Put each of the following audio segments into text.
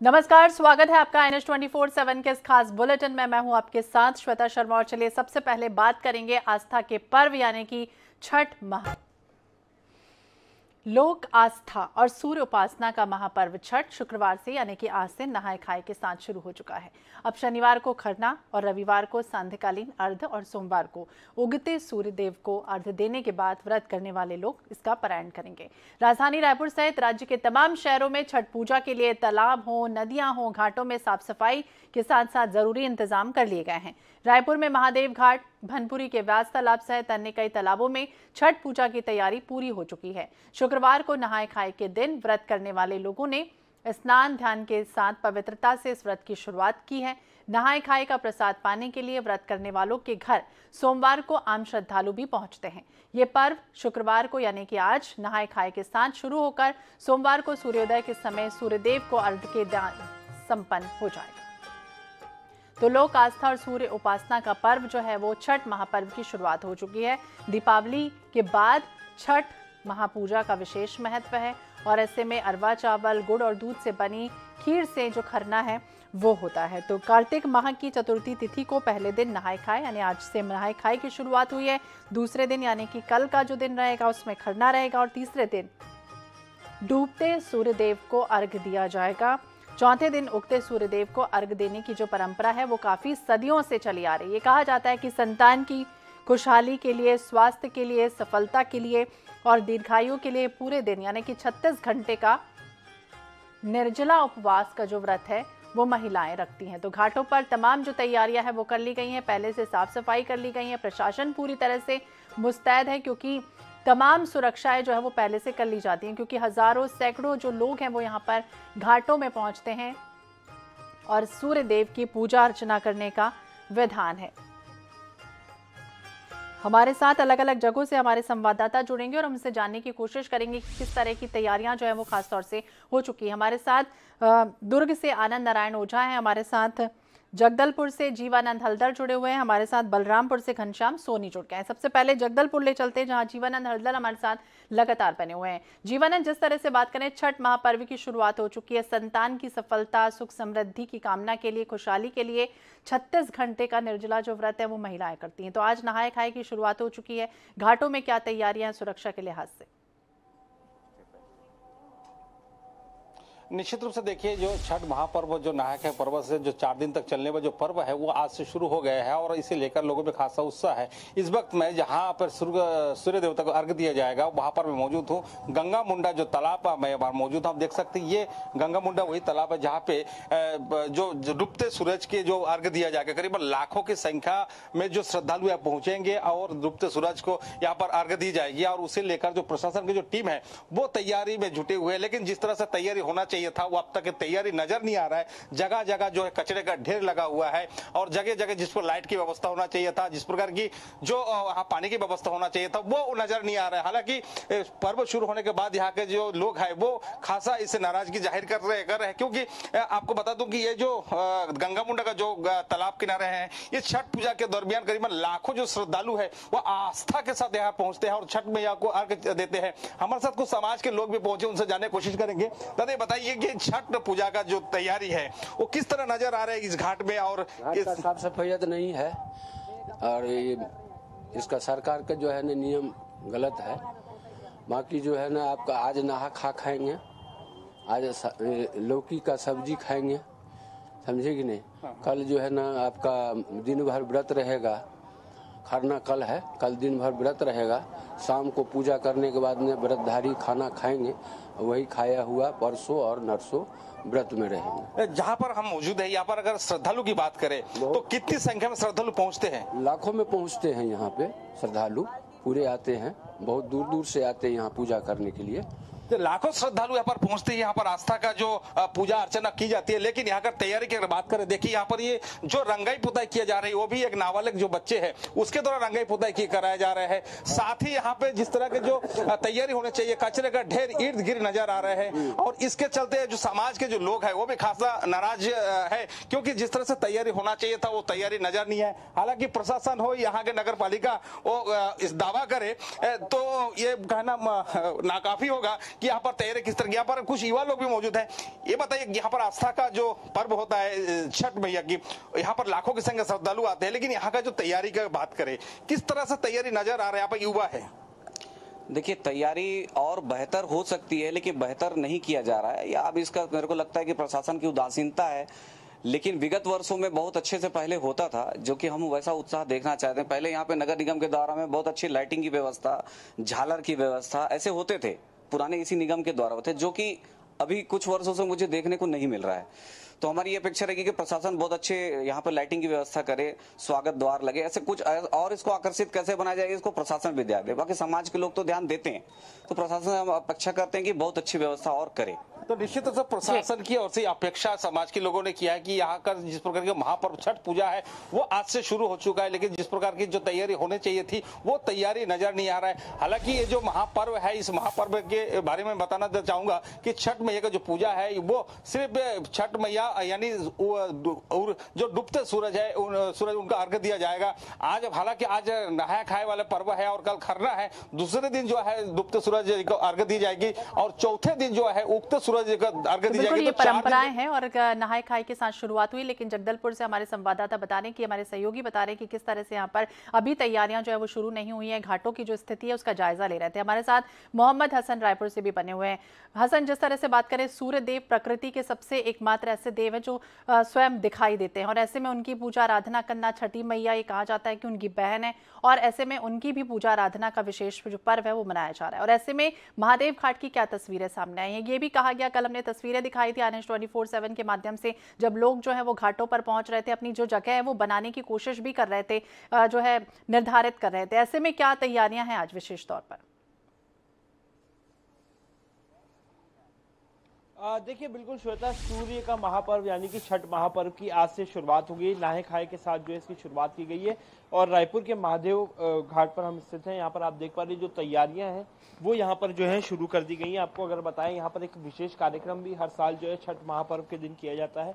नमस्कार, स्वागत है आपका NH24/7 के इस खास बुलेटिन में। मैं हूं आपके साथ श्वेता शर्मा और चलिए सबसे पहले बात करेंगे आस्था के पर्व यानी कि छठ महा। लोक आस्था और सूर्य उपासना का महापर्व छठ शुक्रवार से यानी कि आज से नहाय खाए के साथ शुरू हो चुका है। अब शनिवार को खरना और रविवार को सांध्यकालीन अर्घ और सोमवार को उगते सूर्य देव को अर्घ देने के बाद व्रत करने वाले लोग इसका पारायण करेंगे। राजधानी रायपुर सहित राज्य के तमाम शहरों में छठ पूजा के लिए तालाब हो, नदियां हो, घाटों में साफ सफाई के साथ साथ जरूरी इंतजाम कर लिए गए हैं। रायपुर में महादेव घाट, भनपुरी के व्यास तालाब सहित अन्य कई तालाबों में छठ पूजा की तैयारी पूरी हो चुकी है। शुक्रवार को नहाय खाए के दिन व्रत करने वाले लोगों ने स्नान ध्यान के साथ पवित्रता से इस व्रत की शुरुआत की है। नहाय खाए का प्रसाद पाने के लिए व्रत करने वालों के घर सोमवार को आम श्रद्धालु भी पहुंचते हैं। ये पर्व शुक्रवार को यानी कि आज नहाय खाए के साथ शुरू होकर सोमवार को सूर्योदय के समय सूर्यदेव को अर्घ्य के दान संपन्न हो जाएगा। तो लोक आस्था और सूर्य उपासना का पर्व जो है वो छठ महापर्व की शुरुआत हो चुकी है। दीपावली के बाद छठ महापूजा का विशेष महत्व है और ऐसे में अरवा चावल, गुड़ और दूध से बनी खीर से जो खरना है वो होता है। तो कार्तिक माह की चतुर्थी तिथि को पहले दिन नहाय खाए यानी आज से नहाय खाए की शुरुआत हुई है। दूसरे दिन यानी कि कल का जो दिन रहेगा उसमें खरना रहेगा और तीसरे दिन डूबते सूर्यदेव को अर्घ्य दिया जाएगा। चौथे दिन उगते सूर्यदेव को अर्घ्य देने की जो परंपरा है वो काफी सदियों से चली आ रही है। ये कहा जाता है कि संतान की खुशहाली के लिए, स्वास्थ्य के लिए, सफलता के लिए और दीर्घायु के लिए पूरे दिन यानी कि 36 घंटे का निर्जला उपवास का जो व्रत है वो महिलाएं रखती हैं। तो घाटों पर तमाम जो तैयारियां हैं वो कर ली गई हैं, पहले से साफ सफाई कर ली गई है। प्रशासन पूरी तरह से मुस्तैद है क्योंकि तमाम सुरक्षाएं जो है वो पहले से कर ली जाती हैं, क्योंकि हजारों सैकड़ों जो लोग हैं वो यहाँ पर घाटों में पहुंचते हैं और सूर्य देव की पूजा अर्चना करने का विधान है। हमारे साथ अलग अलग जगहों से हमारे संवाददाता जुड़ेंगे और हमसे जानने की कोशिश करेंगे कि किस तरह की तैयारियां जो है वो खासतौर से हो चुकी है। हमारे साथ दुर्ग से आनंद नारायण ओझा हैं, हमारे साथ जगदलपुर से जीवानंद हल्दर जुड़े हुए हैं, हमारे साथ बलरामपुर से घनश्याम सोनी जुड़ गए हैं। सबसे पहले जगदलपुर ले चलते हैं जहां जीवानंद हल्दर हमारे साथ लगातार बने हुए हैं। जीवानंद, जिस तरह से बात करें छठ महापर्व की शुरुआत हो चुकी है, संतान की सफलता, सुख समृद्धि की कामना के लिए, खुशहाली के लिए 36 घंटे का निर्जला जो व्रत है वो महिलाएं करती हैं। तो आज नहाय खाए की शुरुआत हो चुकी है, घाटों में क्या तैयारियां हैं सुरक्षा के लिहाज से? निश्चित रूप से देखिए, जो छठ महापर्व जो नहाय खाए पर्व से जो 4 दिन तक चलने वाला जो पर्व है वो आज से शुरू हो गया है और इसे लेकर लोगों में खासा उत्साह है। इस वक्त मैं जहां पर सूर्य देवता को अर्घ्य दिया जाएगा वहां पर मैं मौजूद हूं। गंगा मुंडा जो तालाब पर मैं मौजूद हूं, आप देख सकते हैं ये गंगा मुंडा वही तालाब है जहाँ पे जो डूबते सूरज के जो अर्घ्य दिया जाएगा। करीबन लाखों की संख्या में जो श्रद्धालु यहाँ पहुंचेंगे और डूबते सूरज को यहाँ पर अर्घ्य दी जाएगी और उसे लेकर जो प्रशासन की जो टीम है वो तैयारी में जुटे हुए हैं। लेकिन जिस तरह से तैयारी होना चाहिए था वो अब तक तैयारी नजर नहीं आ रहा है। जगह जगह जो है कचरे का ढेर लगा हुआ है और जगह जगह जिस पर लाइट की व्यवस्था होना चाहिए था, जिस प्रकार की जो वहां पानी की व्यवस्था होना चाहिए था वो नजर नहीं आ रहा है। हालांकि पर्व शुरू होने के बाद यहाँ के जो लोग हैं वो खासा इससे नाराजगी जाहिर कर रहे हैं, क्योंकि आपको बता दूं कि ये जो गंगा मुंडा का जो तालाब किनारे हैं, ये छठ पूजा के दरमियान करीबन लाखों जो श्रद्धालु है वो आस्था के साथ यहाँ पहुंचते हैं और छठ मैया को अर्घ्य देते हैं। हमारे साथ कुछ समाज के लोग भी पहुंचे, उनसे जानने की कोशिश करेंगे। दादा बताइए कि छठ पूजा का जो तैयारी है वो किस तरह नजर आ रहा है इस घाट में? और साफ सफाई नहीं है और इसका सरकार का जो है ना नियम गलत है। बाकी जो है ना आपका आज नहा खा खाएंगे, आज लौकी का सब्जी खाएंगे, समझे कि नहीं। कल जो है ना आपका दिन भर व्रत रहेगा, खरना कल है, कल दिन भर व्रत रहेगा। शाम को पूजा करने के बाद में व्रतधारी खाना खाएंगे, वही खाया हुआ परसों और नरसों व्रत में रहेंगे। जहाँ पर हम मौजूद है यहाँ पर अगर श्रद्धालु की बात करें तो कितनी संख्या में श्रद्धालु पहुँचते हैं? लाखों में पहुँचते हैं यहाँ पे श्रद्धालु, पूरे आते हैं, बहुत दूर दूर से आते हैं यहाँ पूजा करने के लिए। लाखों श्रद्धालु यहाँ पर पहुंचते हैं, यहाँ पर आस्था का जो पूजा अर्चना की जाती है। लेकिन यहाँ पर तैयारी की अगर बात करें, देखिए यहाँ पर ये जो रंगाई पुताई किया जा रही है वो भी एक नाबालिग जो बच्चे हैं उसके द्वारा रंगाई पुताई की कराया जा रहा है। साथ ही यहाँ पे जिस तरह के जो तैयारी होनी चाहिए, कचरे का ढेर इर्द गिर्द नजर आ रहे हैं और इसके चलते जो समाज के जो लोग है वो भी खासा नाराज है, क्योंकि जिस तरह से तैयारी होना चाहिए था वो तैयारी नजर नहीं है। हालांकि प्रशासन हो, यहाँ के नगर पालिका वो इस दावा करे तो ये कहना नाकाफी होगा, कि यहाँ पर तैयारी किस तरह, यहाँ पर कुछ युवा लोग भी मौजूद हैं। ये बताइए, यहाँ पर आस्था का जो पर्व होता है छठ मैया की, यहाँ पर लाखों की संख्या श्रद्धालु आते हैं, लेकिन यहाँ का जो तैयारी का बात करें, किस तरह से तैयारी नजर आ रहा है? यहाँ पर युवा है। देखिए, तैयारी और बेहतर हो सकती है, लेकिन बेहतर नहीं किया जा रहा है, या अब इसका मेरे को लगता है कि प्रशासन की उदासीनता है। लेकिन विगत वर्षों में बहुत अच्छे से पहले होता था, जो कि हम वैसा उत्साह देखना चाहते हैं। पहले यहाँ पे नगर निगम के द्वारा में बहुत अच्छी लाइटिंग की व्यवस्था, झालर की व्यवस्था ऐसे होते थे, पुराने इसी निगम के द्वारा होते, जो कि अभी कुछ वर्षों से मुझे देखने को नहीं मिल रहा है। तो हमारी ये अपेक्षा रहेगी कि प्रशासन बहुत अच्छे यहाँ पर लाइटिंग की व्यवस्था करे, स्वागत द्वार लगे, ऐसे कुछ, और इसको आकर्षित कैसे बनाया जाएगा इसको प्रशासन भी ध्यान दे। बाकी समाज के लोग तो ध्यान देते हैं, तो प्रशासन हम अपेक्षा करते हैं कि बहुत अच्छी व्यवस्था और करे। तो निश्चित रूप से प्रशासन की ओर से अपेक्षा समाज के लोगों ने किया है कि यहाँ का जिस प्रकार की महापर्व छठ पूजा है वो आज से शुरू हो चुका है, लेकिन जिस प्रकार की जो तैयारी होनी चाहिए थी वो तैयारी नजर नहीं आ रहा है। हालांकि ये जो महापर्व है, इस महापर्व के बारे में बताना चाहूंगा कि छठ मैया का जो पूजा है वो सिर्फ छठ मैया यानी जो डूबते सूरज है, सूरज उनका अर्घ दिया जाएगा आज। हालांकि आज नहाया खाए वाले पर्व है और कल खरना है, दूसरे दिन जो है डूबते सूरज को अर्घ दी जाएगी और चौथे दिन जो है उगते सूरज का अर्घ दी जाएगी। ये परंपराएं हैं और नहाय खाए के साथ शुरुआत हुई, लेकिन जगदलपुर से हमारे संवाददाता बता रहे हैं कि हमारे सहयोगी बता रहे हैं कि किस तरह से यहाँ पर अभी तैयारियां जो है वो शुरू नहीं हुई है, घाटों की जो स्थिति है उसका जायजा ले रहे थे। हमारे साथ मोहम्मद हसन रायपुर से भी बने हुए हैं। हसन, जिस तरह से बात करें, सूर्य देव प्रकृति के सबसे एकमात्र ऐसे देव है जो स्वयं दिखाई देते हैं और ऐसे में उनकी पूजा आराधना करना, छठी मैया ये कहा जाता है कि उनकी बहन है और ऐसे में उनकी भी पूजा आराधना का विशेष जो पर्व है वो मनाया जा रहा है। और ऐसे में महादेव घाट की क्या तस्वीरें सामने आई हैं, ये भी कहा गया, कल हमने तस्वीरें दिखाई थी आनंद 24/7 के माध्यम से, जब लोग जो है वो घाटों पर पहुंच रहे थे, अपनी जो जगह है वो बनाने की कोशिश भी कर रहे थे, जो है निर्धारित कर रहे थे। ऐसे में क्या तैयारियां हैं आज विशेष तौर पर? देखिए, बिल्कुल श्वेता, सूर्य का महापर्व यानी कि छठ महापर्व की आज से शुरुआत हो गई। नहाय खाए के साथ जो है इसकी शुरुआत की गई है और रायपुर के महादेव घाट पर हम स्थित हैं। यहाँ पर आप देख पा रहे जो तैयारियां हैं वो यहाँ पर जो है शुरू कर दी गई हैं। आपको अगर बताएं, यहाँ पर एक विशेष कार्यक्रम भी हर साल जो है छठ महापर्व के दिन किया जाता है।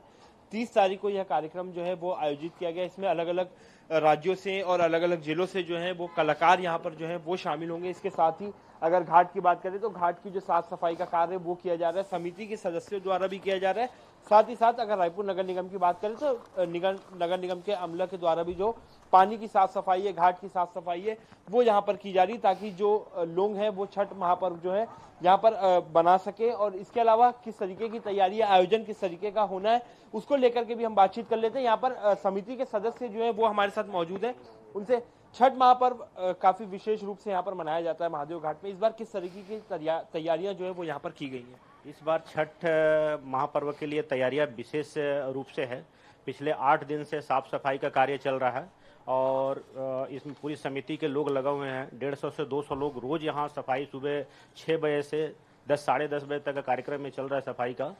30 तारीख को यह कार्यक्रम जो है वो आयोजित किया गया। इसमें अलग अलग राज्यों से और अलग अलग जिलों से जो है वो कलाकार यहाँ पर जो है वो शामिल होंगे। इसके साथ ही अगर घाट की बात करें तो घाट की जो साफ सफाई का कार्य वो किया जा रहा है, समिति के सदस्यों द्वारा भी किया जा रहा है। साथ ही साथ अगर रायपुर नगर निगम की बात करें तो नगर निगम के अमला के द्वारा भी जो पानी की साफ सफाई है, घाट की साफ सफाई है, वो यहाँ पर की जा रही, ताकि जो लोग हैं वो छठ महापर्व जो है यहाँ पर बना सके। और इसके अलावा किस तरीके की तैयारी, आयोजन किस तरीके का होना है, उसको लेकर के भी हम बातचीत कर लेते हैं। यहाँ पर समिति के सदस्य जो है वो हमारे साथ मौजूद हैं, उनसे छठ महापर्व काफी विशेष रूप से यहाँ पर मनाया जाता है महादेव घाट में। इस बार किस तरीके की तैयारियां जो है वो यहाँ पर की गई हैं? इस बार छठ महापर्व के लिए तैयारियां विशेष रूप से है। पिछले 8 दिन से साफ सफाई का कार्य चल रहा है और इसमें पूरी समिति के लोग लगे हुए हैं। 150 से 200 लोग रोज यहाँ सफाई, सुबह 6 बजे से 10 साढ़े 10 बजे तक का कार्यक्रम में चल रहा है सफाई का।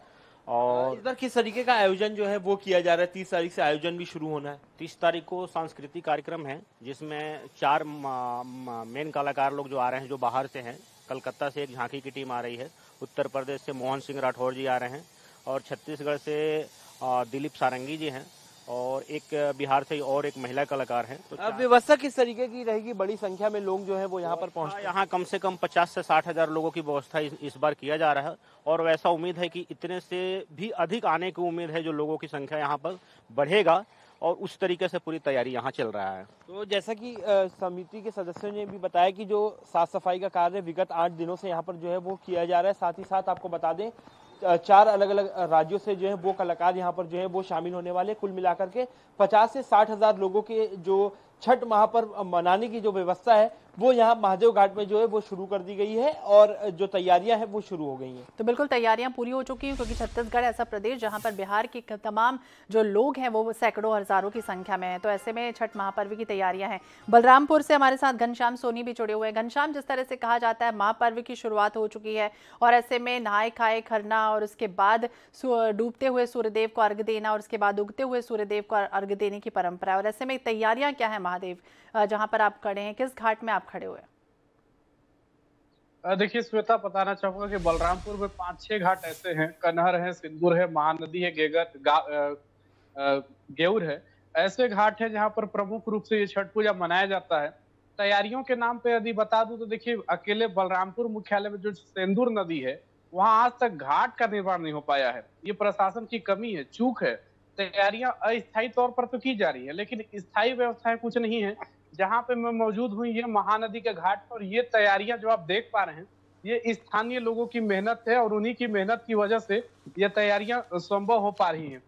और इस बार किस तरीके का आयोजन जो है वो किया जा रहा है? 30 तारीख से आयोजन भी शुरू होना है। 30 तारीख को सांस्कृतिक कार्यक्रम है, जिसमें 4 मेन कलाकार लोग जो आ रहे हैं, जो बाहर से हैं। कलकत्ता से एक झांकी की टीम आ रही है, उत्तर प्रदेश से मोहन सिंह राठौर जी आ रहे हैं और छत्तीसगढ़ से दिलीप सारंगी जी हैं और एक बिहार से और एक महिला कलाकार हैं। तो अब व्यवस्था किस तरीके की रहेगी? बड़ी संख्या में लोग जो है वो यहाँ पर पहुँचे। यहाँ कम से कम 50 से 60 हजार लोगों की व्यवस्था इस बार किया जा रहा है और वैसा उम्मीद है कि इतने से भी अधिक आने की उम्मीद है, जो लोगों की संख्या यहाँ पर बढ़ेगा और उस तरीके से पूरी तैयारी यहाँ चल रहा है। तो जैसा कि समिति के सदस्यों ने भी बताया कि जो साफ सफाई का कार्य विगत 8 दिनों से यहाँ पर जो है वो किया जा रहा है। साथ ही साथ आपको बता दें 4 अलग अलग राज्यों से जो है वो कलाकार यहाँ पर जो है वो शामिल होने वाले। कुल मिलाकर के 50 से 60 हजार लोगों के जो छठ महापर्व मनाने की जो व्यवस्था है वो यहाँ महादेव घाट में जो है वो शुरू कर दी गई है और जो तैयारियां हैं वो शुरू हो गई हैं। तो बिल्कुल तैयारियां पूरी हो चुकी हैं, क्योंकि छत्तीसगढ़ ऐसा प्रदेश जहां पर बिहार के तमाम जो लोग हैं वो सैकड़ों हजारों की संख्या में है। तो ऐसे में छठ महापर्व की तैयारियां हैं। बलरामपुर से हमारे साथ घनश्याम सोनी भी जुड़े हुए हैं। घनश्याम, जिस तरह से कहा जाता है महापर्व की शुरुआत हो चुकी है और ऐसे में नहाय खाए खरना और उसके बाद डूबते हुए सूर्यदेव को अर्घ देना और उसके बाद उगते हुए सूर्यदेव को अर्घ देने की परंपरा है। और ऐसे में तैयारियां क्या है महादेव जहां पर आप खड़े हैं, किस घाट में आप खड़े हुए? देखिए श्वेता, बताना चाहूंगा कि बलरामपुर में 5-6 घाट ऐसे हैं, कन्हर है, सिंदूर है, महानदी है, गेऊर है। ऐसे घाट है जहां पर प्रमुख रूप से ये छठ पूजा मनाया जाता है। तैयारियों के नाम पे यदि बता दूं तो देखिए, अकेले बलरामपुर मुख्यालय में जो सेंदूर नदी है, वहां आज तक घाट का निर्माण नहीं हो पाया है। ये प्रशासन की कमी है, चूक है। तैयारियां अस्थायी तौर पर तो की जा रही है, लेकिन स्थायी व्यवस्थाएं कुछ नहीं है। जहां पे मैं मौजूद हूँ, ये महानदी के घाट पर, ये तैयारियां जो आप देख पा रहे हैं, ये स्थानीय लोगों की मेहनत है और उन्हीं की मेहनत की वजह से ये तैयारियां संभव हो पा रही हैं।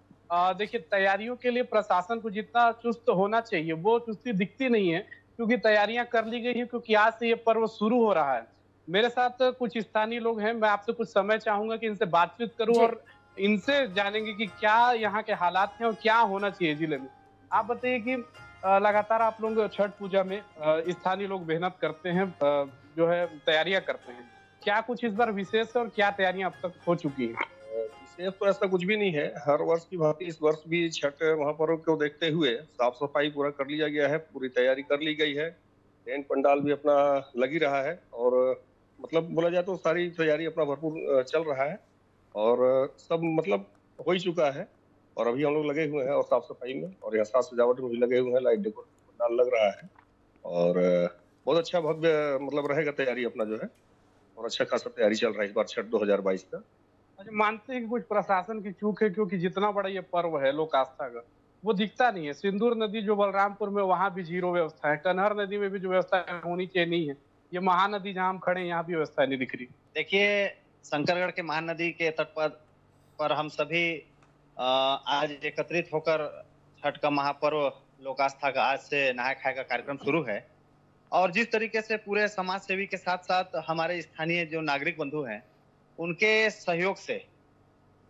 देखिए, तैयारियों के लिए प्रशासन को जितना चुस्त होना चाहिए वो चुस्ती दिखती नहीं है, क्योंकि तैयारियां कर ली गई हैं, क्योंकि आज से ये पर्व शुरू हो रहा है। मेरे साथ कुछ स्थानीय लोग हैं, मैं आपसे कुछ समय चाहूंगा कि इनसे बातचीत करूं और इनसे जानेंगे कि क्या यहाँ के हालात हैं और क्या होना चाहिए जिले में। आप बताइए कि लगातार आप लोग छठ पूजा में स्थानीय लोग मेहनत करते हैं, जो है तैयारियां करते हैं, क्या कुछ इस बार विशेष है और क्या तैयारियां अब तक हो चुकी हैं? विशेष तो ऐसा कुछ भी नहीं है। हर वर्ष की भांति इस वर्ष भी छठ महापर्व को देखते हुए साफ सफाई पूरा कर लिया गया है, पूरी तैयारी कर ली गई है। टेंट पंडाल भी अपना लगी रहा है और मतलब बोला जाए तो सारी तैयारी अपना भरपूर चल रहा है और सब मतलब हो ही चुका है। और अभी हम लोग लगे हुए हैं और साफ सफाई में और यहाँ साज सजावट में भी लगे हुए हैं, लाइट डेकोरेशन पंडाल लग रहा है और बहुत अच्छा भव्य मतलब रहेगा तैयारी अपना जो है, और अच्छा खासा तैयारी चल रहा है इस बार छठ 2022 का। अच्छा, मानते हैं कि कुछ प्रशासन की चूक है, क्योंकि जितना बड़ा ये पर्व है लोक आस्था का, वो दिखता नहीं है। सिंदूर नदी जो बलरामपुर में, वहां भी जीरो व्यवस्था है। कन्हर नदी में भी जो व्यवस्था होनी चाहिए नहीं है। ये महानदी जहां हम खड़े हैं, यहाँ भी व्यवस्था नहीं दिख रही। देखिए, शंकरगढ़ के महानदी के तट पर हम सभी आज एकत्रित होकर छठ का महापर्व लोक आस्था का आज से नहाय खाए का कार्यक्रम शुरू है। और जिस तरीके से पूरे समाज सेवी के साथ साथ हमारे स्थानीय जो नागरिक बंधु हैं, उनके सहयोग से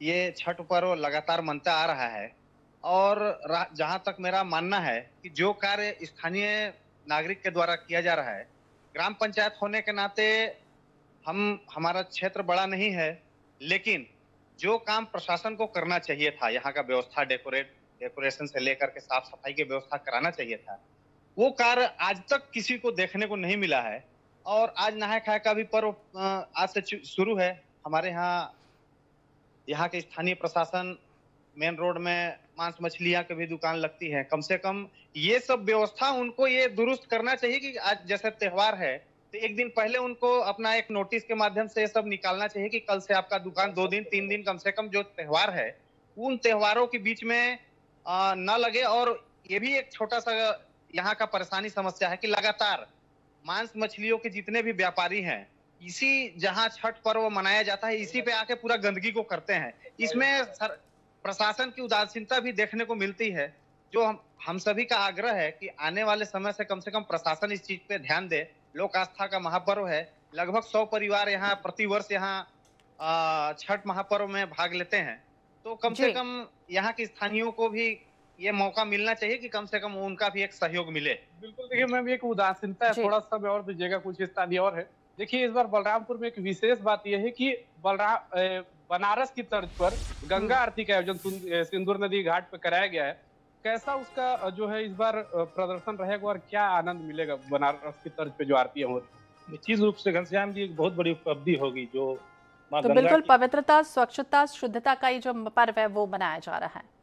ये छठ पर्व लगातार मनता आ रहा है। और जहां तक मेरा मानना है कि जो कार्य स्थानीय नागरिक के द्वारा किया जा रहा है, ग्राम पंचायत होने के नाते हमारा क्षेत्र बड़ा नहीं है, लेकिन जो काम प्रशासन को करना चाहिए था, यहाँ का व्यवस्था डेकोरेशन से लेकर के साफ सफाई की व्यवस्था कराना चाहिए था, वो कार्य आज तक किसी को देखने को नहीं मिला है। और आज नहाय खाए का भी पर्व आज से शुरू है। हमारे यहाँ के स्थानीय प्रशासन मेन रोड में मांस मछलियां की भी दुकान लगती है। कम से कम ये सब व्यवस्था उनको ये दुरुस्त करना चाहिए कि आज जैसे त्योहार है तो एक दिन पहले उनको अपना एक नोटिस के माध्यम से ये सब निकालना चाहिए कि कल से आपका दुकान 2 दिन 3 दिन कम से कम जो त्योहार है उन त्योहारों के बीच में न लगे। और ये भी एक छोटा सा यहाँ का परेशानी समस्या है कि लगातार मांस मछलियों के जितने भी व्यापारी हैं, इसी जहां छठ पर्व मनाया जाता है, इसी पे आके पूरा गंदगी को करते हैं। इसमें प्रशासन की उदासीनता भी देखने को मिलती है। जो हम सभी का आग्रह है कि आने वाले समय से कम प्रशासन इस चीज पे ध्यान दे। लोक आस्था का महापर्व है, लगभग 100 परिवार यहाँ प्रतिवर्ष यहाँ छठ महापर्व में भाग लेते हैं, तो कम से कम यहाँ के स्थानीयों को भी ये मौका मिलना चाहिए कि कम से कम उनका भी एक सहयोग मिले। बिल्कुल, देखिए, मैं भी एक उदासीनता है, थोड़ा सा मैं और दीजिएगा, कुछ स्थानीय और है। देखिए, इस बार बलरामपुर में एक विशेष बात यह है कि बनारस की तर्ज पर गंगा आरती का आयोजन सिंदूर नदी घाट पर कराया गया है। कैसा उसका जो है इस बार प्रदर्शन रहेगा और क्या आनंद मिलेगा बनारस की तर्ज पे जो आरतियां हो रही? निश्चित रूप से घनश्याम जी, एक बहुत बड़ी उपलब्धि होगी जो तो बिल्कुल पवित्रता, स्वच्छता, शुद्धता का ये जो पर्व है वो मनाया जा रहा है।